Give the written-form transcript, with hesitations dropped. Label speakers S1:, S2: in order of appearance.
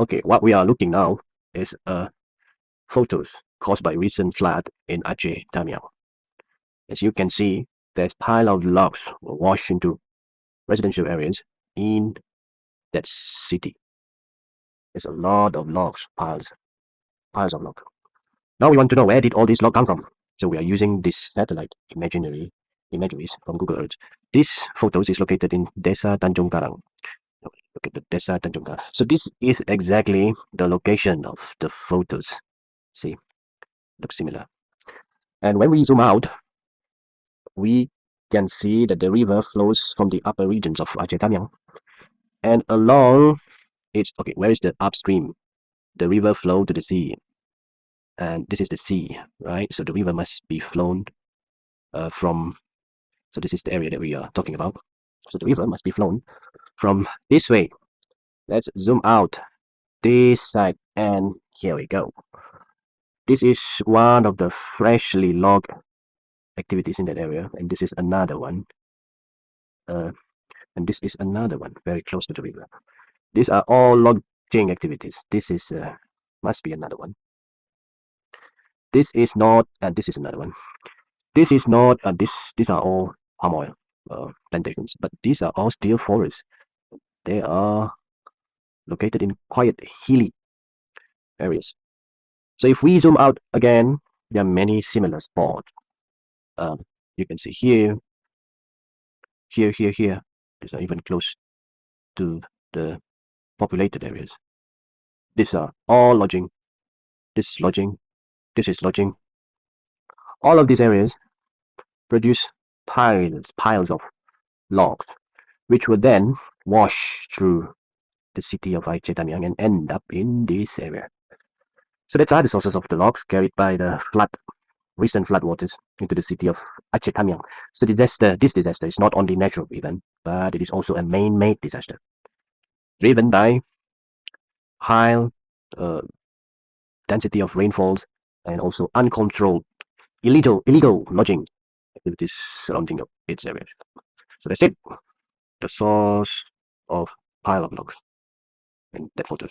S1: Okay, what we are looking now is photos caused by recent flood in Aceh Tamiang. As you can see, there's pile of logs washed into residential areas in that city. There's a lot of logs, piles of logs. Now we want to know, where did all these logs come from? So we are using this satellite imageries from Google Earth. This photos is located in Desa Tanjung Karang. Look at the Desa Tanjung Karang. So this is exactly the location of the photos. See, looks similar. And when we zoom out, we can see that the river flows from the upper regions of Aceh Tamiang, and along its, okay, where is the upstream? The river flow to the sea, and this is the sea, right? So the river must be flown from, so this is the area that we are talking about. So the river must be flown from this way. Let's zoom out this side, and here we go. This is one of the freshly logged activities in that area, and this is another one. Uh, and this is another one very close to the river. These are all logging activities. This is must be another one. This is not, and this is another one. This is not, these are all palm oil plantations, but these are all still forests. They are located in quiet, hilly areas. So if we zoom out again, there are many similar spots. You can see here, here. These are even close to the populated areas. These are all lodging. This is lodging. This is lodging. All of these areas produce piles of logs, which would then wash through the city of Aceh Tamiang and end up in this area. So that's are the sources of the logs carried by the recent flood waters into the city of Aceh Tamiang. So this disaster is not only natural event, but it is also a man-made disaster, driven by high uh, density of rainfalls and also uncontrolled illegal lodging activities surrounding its area. So that's it. The source of pile of logs in that photos.